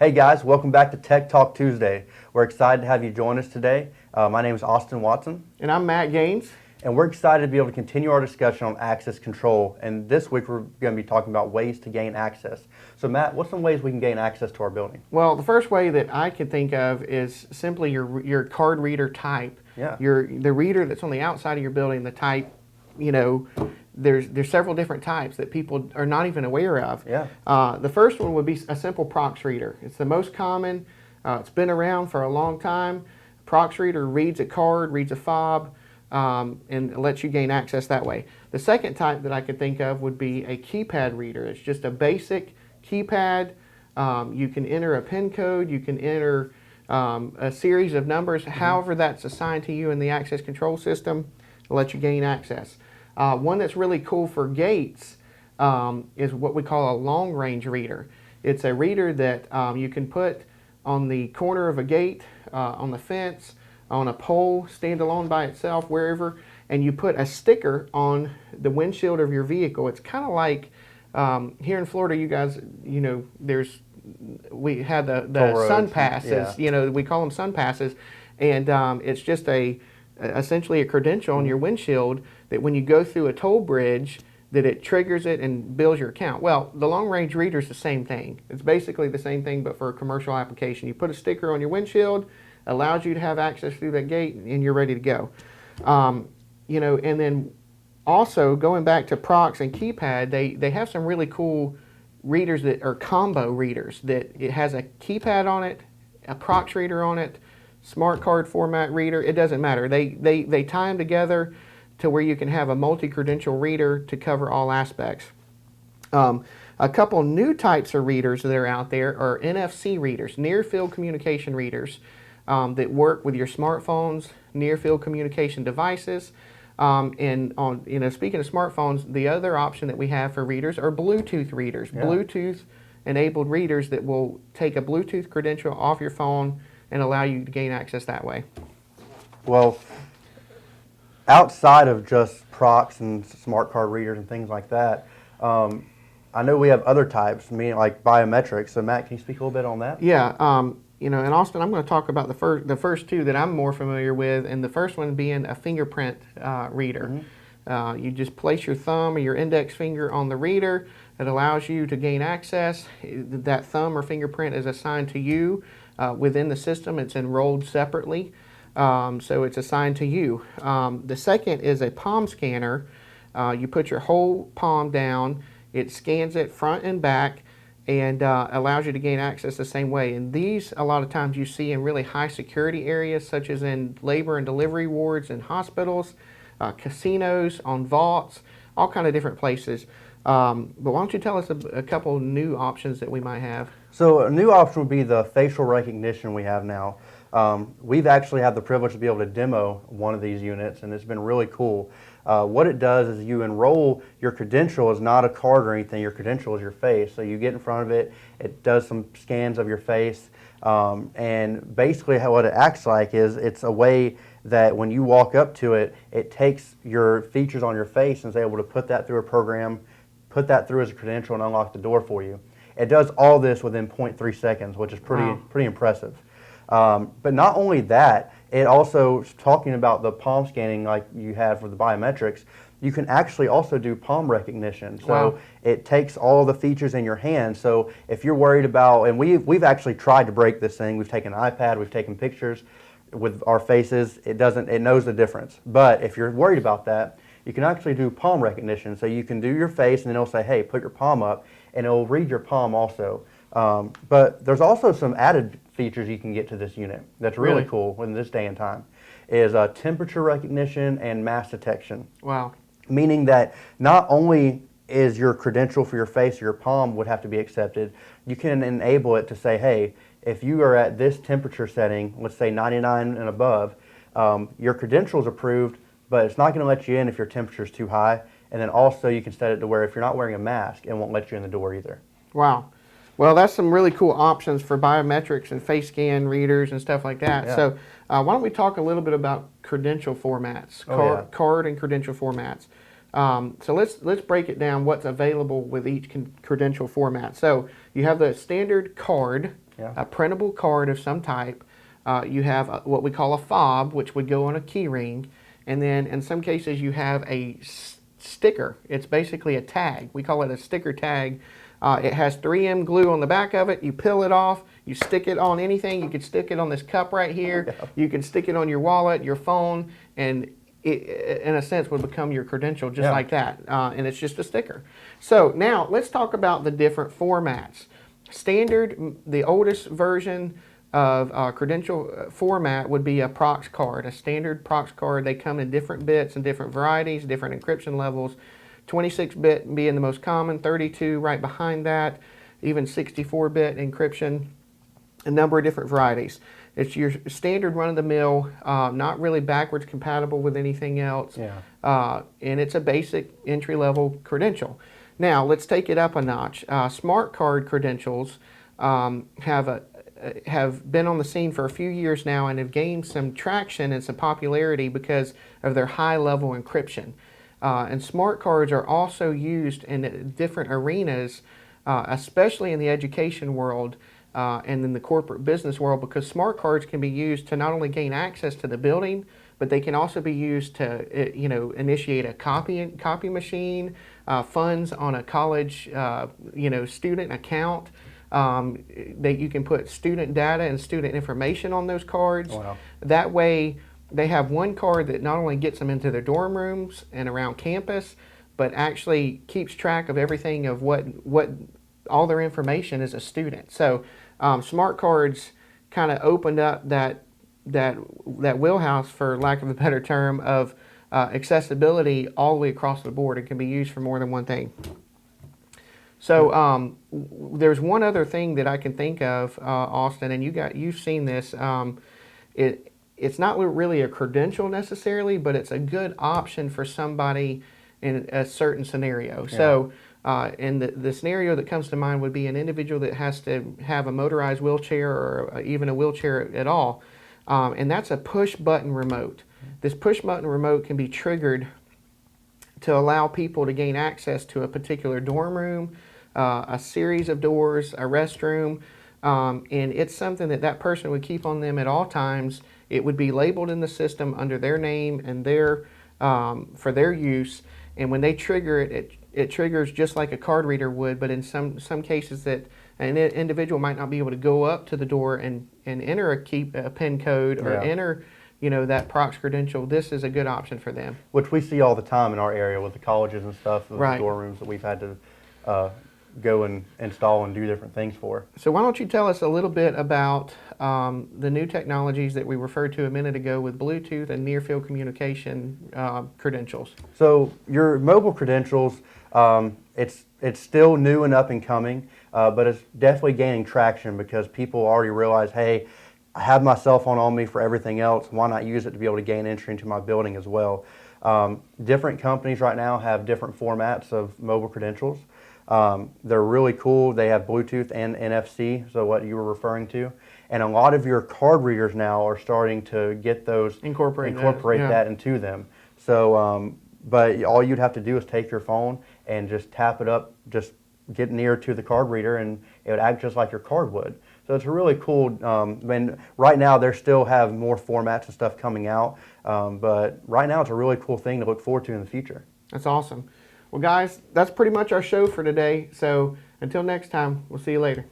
Hey guys, welcome back to Tech Talk Tuesday. We're excited to have you join us today. My name is Austin Watson. And I'm Matt Gaines. And we're excited to be able to continue our discussion on access control. And this week we're going to be talking about ways to gain access. So Matt, what's some ways we can gain access to our building? Well, the first way that I can think of is simply your card reader type. Yeah. The reader that's on the outside of your building, the type, there's several different types that people are not even aware of. Yeah. The first one would be a simple Prox reader. It's the most common. It's been around for a long time. Prox reader reads a card, reads a fob, and lets you gain access that way. The second type that I could think of would be a keypad reader. It's just a basic keypad. You can enter a PIN code. You can enter a series of numbers, however that's assigned to you in the access control system, to let you gain access. One that's really cool for gates is what we call a long-range reader. It's a reader that you can put on the corner of a gate, on the fence, on a pole, stand alone by itself, wherever, and you put a sticker on the windshield of your vehicle. It's kind of like here in Florida, you guys, we had the sun passes, yeah. We call them sun passes, and it's just essentially a credential on your windshield that when you go through a toll bridge, that it triggers it and bills your account. Well, the long-range reader is the same thing. It's basically the same thing, but for a commercial application. You put a sticker on your windshield, allows you to have access through that gate, and you're ready to go. And then also going back to Prox and keypad, they have some really cool readers that are combo readers, that it has a keypad on it, a Prox reader on it, smart card format reader. It doesn't matter. They tie them together to where you can have a multi-credential reader to cover all aspects. A couple new types of readers that are out there are NFC readers, near-field communication readers, that work with your smartphones, near-field communication devices. Speaking of smartphones, the other option that we have for readers are Bluetooth readers, Yeah. Bluetooth-enabled readers that will take a Bluetooth credential off your phone and allow you to gain access that way. Well, outside of just Prox and smart card readers and things like that, I know we have other types, like biometrics. So Matt, can you speak a little bit on that? Yeah, and Austin, I'm going to talk about the first two that I'm more familiar with, and the first one being a fingerprint reader. You just place your thumb or your index finger on the reader. It allows you to gain access. That thumb or fingerprint is assigned to you within the system. It's enrolled separately, so it's assigned to you. The second is a palm scanner. You put your whole palm down. It scans it front and back, and allows you to gain access the same way. And these, a lot of times, you see in really high security areas, such as in labor and delivery wards in hospitals, casinos, on vaults, all kind of different places. But why don't you tell us a couple new options that we might have? So a new option would be the facial recognition we have now. We've actually had the privilege to be able to demo one of these units, and it's been really cool. What it does is you enroll your credential is not a card or anything. Your credential is your face. So you get in front of it. It does some scans of your face. And basically what it acts like is it's a way that when you walk up to it, it takes your features on your face and is able to put that through a program, put that through as a credential, and unlock the door for you. It does all this within 0.3 seconds, which is pretty impressive. But not only that, it also, talking about the palm scanning like you have for the biometrics, you can actually also do palm recognition. So it takes all the features in your hand. So if you're worried about, and we've actually tried to break this thing. We've taken an iPad, we've taken pictures with our faces. It knows the difference. But if you're worried about that, you can actually do palm recognition. So you can do your face, and then it'll say, hey, put your palm up, and it'll read your palm also. But there's also some added features you can get to this unit that's really cool in this day and time, is temperature recognition and mass detection. Wow. Meaning that not only is your credential for your face or your palm would have to be accepted, you can enable it to say, hey, if you are at this temperature setting, let's say 99 and above, your credential is approved, but it's not going to let you in if your temperature is too high. And then also you can set it to where if you're not wearing a mask, it won't let you in the door either. Wow. Well, that's some really cool options for biometrics and face scan readers and stuff like that. Yeah. So why don't we talk a little bit about credential formats, card and credential formats. So let's break it down, what's available with each credential format. So you have the standard card, Yeah. a printable card of some type. You have what we call a fob, which would go on a key ring. And then in some cases you have a sticker. It's basically a tag. We call it a sticker tag. It has 3M glue on the back of it. You peel it off. You stick it on anything. You could stick it on this cup right here. Yeah. You can stick it on your wallet, your phone, and it, in a sense, would become your credential just Yeah. like that. And it's just a sticker. So now let's talk about the different formats. Standard, the oldest version of credential format would be a prox card, a standard prox card. They come in different bits and different varieties, different encryption levels. 26-bit being the most common, 32 right behind that, even 64-bit encryption, a number of different varieties. It's your standard run-of-the-mill, not really backwards compatible with anything else, Yeah. and it's a basic entry-level credential. Now, let's take it up a notch. Smart card credentials have been on the scene for a few years now and have gained some traction and some popularity because of their high-level encryption. And smart cards are also used in different arenas, especially in the education world and in the corporate business world, because smart cards can be used to not only gain access to the building, but they can also be used to, initiate a copy machine, funds on a college, student account. That you can put student data and student information on those cards. Wow. That way, they have one card that not only gets them into their dorm rooms and around campus, but actually keeps track of everything of what all their information as a student. So smart cards kind of opened up that wheelhouse, for lack of a better term, of accessibility all the way across the board. It can be used for more than one thing. So there's one other thing that I can think of, Austin, and you've seen this. It's not really a credential necessarily, but it's a good option for somebody in a certain scenario. Yeah. So and the scenario that comes to mind would be an individual that has to have a motorized wheelchair or even a wheelchair at all, and that's a push button remote. This push button remote can be triggered to allow people to gain access to a particular dorm room, a series of doors, a restroom, and it's something that person would keep on them at all times. It would be labeled in the system under their name and for their use, and when they trigger it, it triggers just like a card reader would, but in some cases that an individual might not be able to go up to the door and enter a PIN code or Yeah. enter that prox credential. This is a good option for them. Which we see all the time in our area with the colleges and stuff, the Right. dorm rooms that we've had to go and install and do different things for. So why don't you tell us a little bit about the new technologies that we referred to a minute ago with Bluetooth and near-field communication credentials? So your mobile credentials, it's still new and up and coming, but it's definitely gaining traction because people already realize, hey, I have my cell phone on me for everything else. Why not use it to be able to gain entry into my building as well? Different companies right now have different formats of mobile credentials. They're really cool. They have Bluetooth and NFC, so what you were referring to. And a lot of your card readers now are starting to get those, Incorporate that into them. So, but all you'd have to do is take your phone and just tap it up, just get near to the card reader, and it would act just like your card would. So it's a really cool, and right now they still have more formats and stuff coming out, but right now it's a really cool thing to look forward to in the future. That's awesome. Well, guys, that's pretty much our show for today. So until next time, we'll see you later.